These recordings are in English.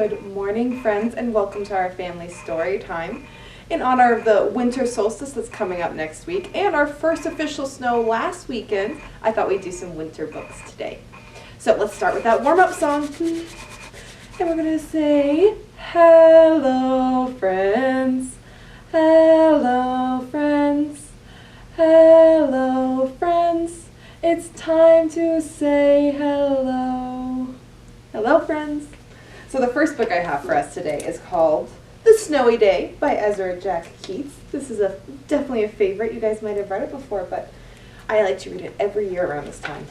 Good morning, friends, and welcome to our family story time. In honor of the winter solstice that's coming up next week and our first official snow last weekend, I thought we'd do some winter books today. So let's start with that warm-up song. And we're going to say, hello, friends. Hello, friends. Hello, friends. It's time to say hello. Hello, friends. So the first book I have for us today is called The Snowy Day by Ezra Jack Keats. This is definitely a favorite. You guys might have read it before, but I like to read it every year around this time.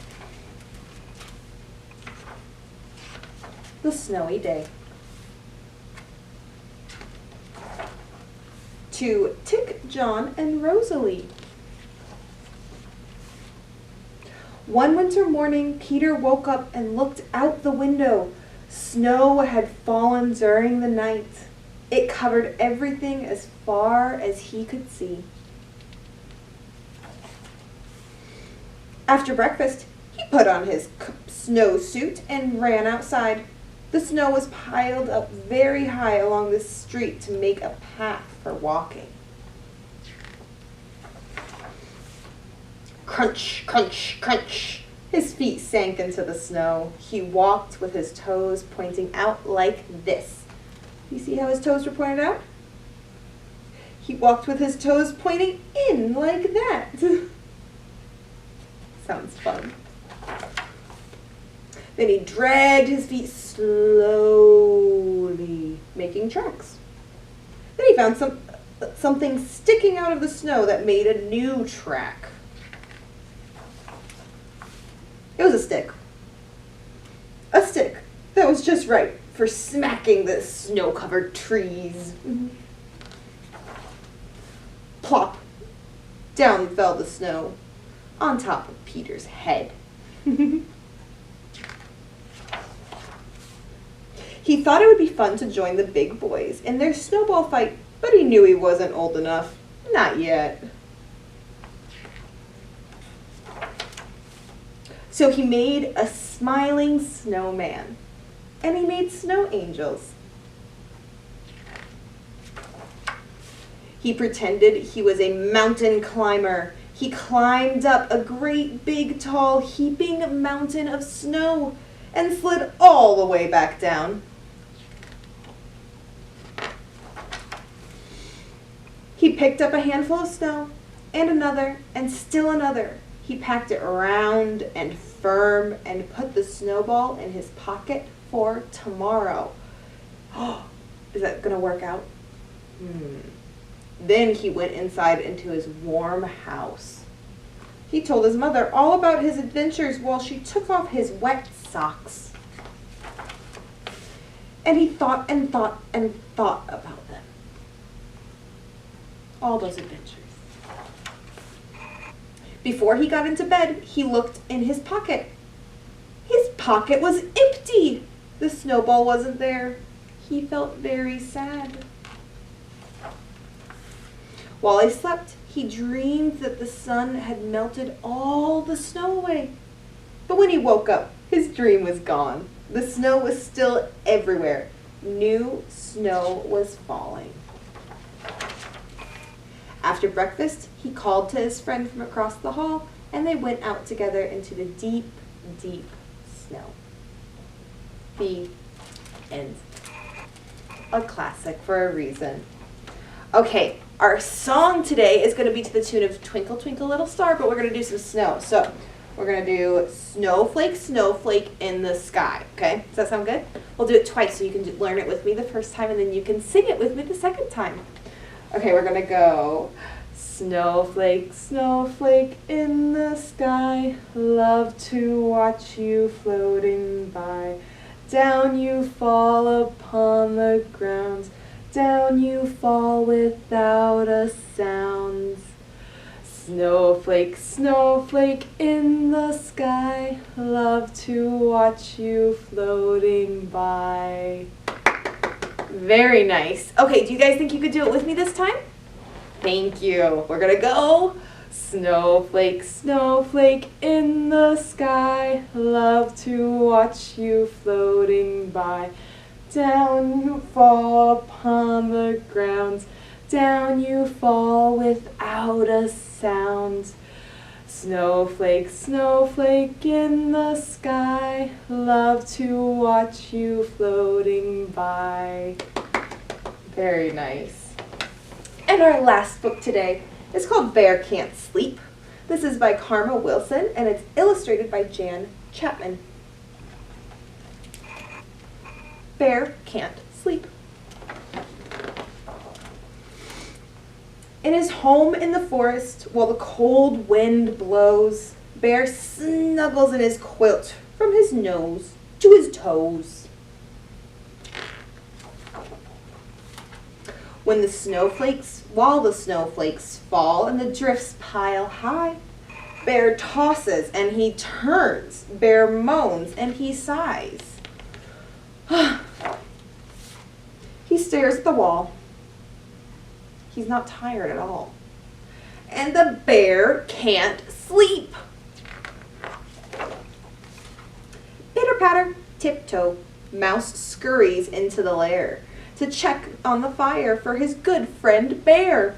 The Snowy Day. To Tick, John, and Rosalie. One winter morning, Peter woke up and looked out the window. Snow had fallen during the night. It covered everything as far as he could see. After breakfast, he put on his snow suit and ran outside. The snow was piled up very high along the street to make a path for walking. Crunch, crunch, crunch. His feet sank into the snow. He walked with his toes pointing out like this. You see how his toes were pointed out? He walked with his toes pointing in like that. Sounds fun. Then he dragged his feet slowly, making tracks. Then he found something sticking out of the snow that made a new track. It was a stick. A stick that was just right for smacking the snow-covered trees. Plop! Down fell the snow on top of Peter's head. He thought it would be fun to join the big boys in their snowball fight, but he knew he wasn't old enough. Not yet. So he made a smiling snowman, and he made snow angels. He pretended he was a mountain climber. He climbed up a great big tall heaping mountain of snow and slid all the way back down. He picked up a handful of snow and another and still another. He packed it round and firm and put the snowball in his pocket for tomorrow. Is that going to work out? Then he went inside into his warm house. He told his mother all about his adventures while she took off his wet socks. And he thought and thought and thought about them. All those adventures. Before he got into bed, he looked in his pocket. His pocket was empty. The snowball wasn't there. He felt very sad. While he slept, he dreamed that the sun had melted all the snow away. But when he woke up, his dream was gone. The snow was still everywhere. New snow was falling. After breakfast, he called to his friend from across the hall, and they went out together into the deep, deep snow. The end. A classic for a reason. Okay, our song today is going to be to the tune of Twinkle, Twinkle, Little Star, but we're going to do some snow. So we're going to do Snowflake, Snowflake in the Sky. Okay, does that sound good? We'll do it twice so you can learn it with me the first time, and then you can sing it with me the second time. Okay, we're gonna go. Snowflake, snowflake in the sky, love to watch you floating by. Down you fall upon the ground, down you fall without a sound. Snowflake, snowflake in the sky, love to watch you floating by. Very nice. Okay, do you guys think you could do it with me this time? Thank you. We're gonna go. Snowflake, snowflake in the sky, love to watch you floating by. Down you fall upon the ground. Down you fall without a sound. Snowflake, snowflake in the sky, love to watch you floating by. Very nice. And our last book today is called Bear Can't Sleep. This is by Karma Wilson, and it's illustrated by Jan Chapman. Bear Can't Sleep. In his home in the forest, while the cold wind blows, Bear snuggles in his quilt from his nose to his toes. While the snowflakes fall and the drifts pile high, Bear tosses and he turns, Bear moans and he sighs. He stares at the wall. He's not tired at all. And the bear can't sleep. Pitter-patter, tiptoe, Mouse scurries into the lair to check on the fire for his good friend Bear.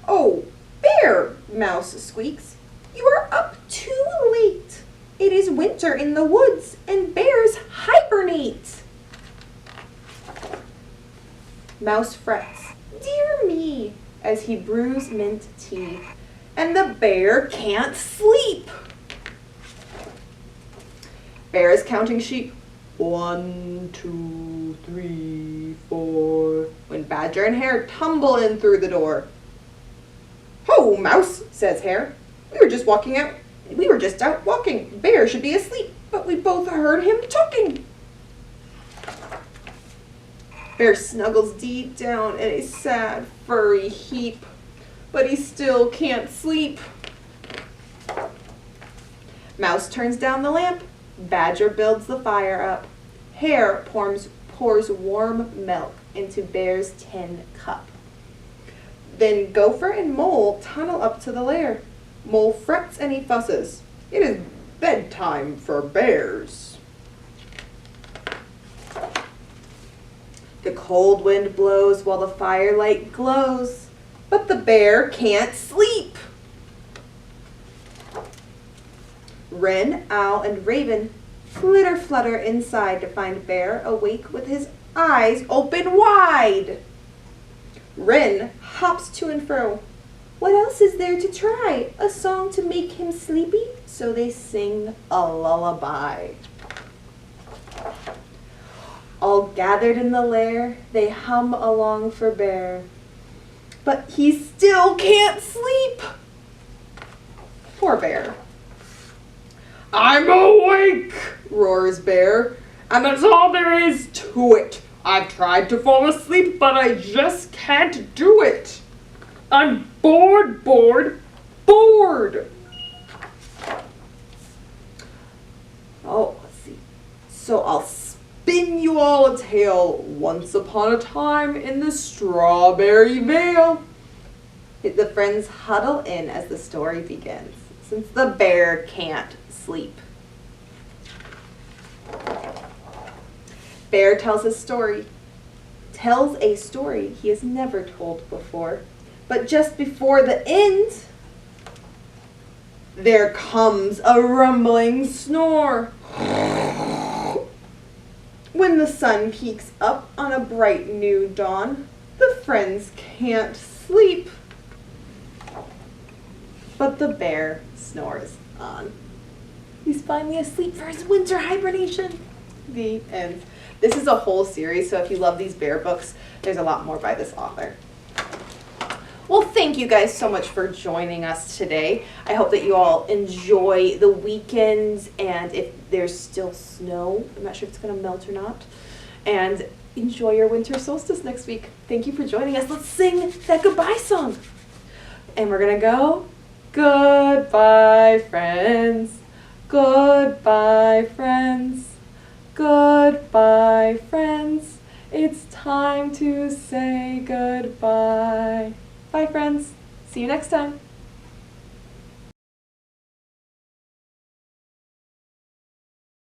"Oh, Bear," Mouse squeaks, "you are up too late. It is winter in the woods and bears hibernate." Mouse frets, "Dear me," as he brews mint tea, and the bear can't sleep. Bear is counting sheep. 1, 2, 3, 4, when Badger and Hare tumble in through the door. "Ho, Mouse," says Hare. We were just out walking. Bear should be asleep, but we both heard him talking." Bear snuggles deep down in a sad, furry heap, but he still can't sleep. Mouse turns down the lamp. Badger builds the fire up. Hare pours warm milk into Bear's tin cup. Then Gopher and Mole tunnel up to the lair. Mole frets and he fusses. "It is bedtime for bears." The cold wind blows while the firelight glows, but the bear can't sleep. Wren, Owl, and Raven flitter inside to find Bear awake with his eyes open wide. Wren hops to and fro. What else is there to try? A song to make him sleepy? So they sing a lullaby. All gathered in the lair, they hum along for Bear. But he still can't sleep. Poor Bear. "I'm awake," roars Bear, "and that's all there is to it. I've tried to fall asleep, but I just can't do it. I'm bored. Oh, let's see. So I'll spin you all a tale. Once upon a time in the strawberry vale." The friends huddle in as the story begins, since the bear can't sleep. Bear tells a story he has never told before. But just before the end, there comes a rumbling snore. When the sun peeks up on a bright new dawn, the friends can't sleep. But the bear snores on. He's finally asleep for his winter hibernation. The end. This is a whole series, so if you love these bear books, there's a lot more by this author. Well, thank you guys so much for joining us today. I hope that you all enjoy the weekend, and if there's still snow, I'm not sure if it's going to melt or not, and enjoy your winter solstice next week. Thank you for joining us. Let's sing that goodbye song. And we're going to go, goodbye, friends. Goodbye, friends. Goodbye, friends. It's time to say goodbye. Bye, friends. See you next time.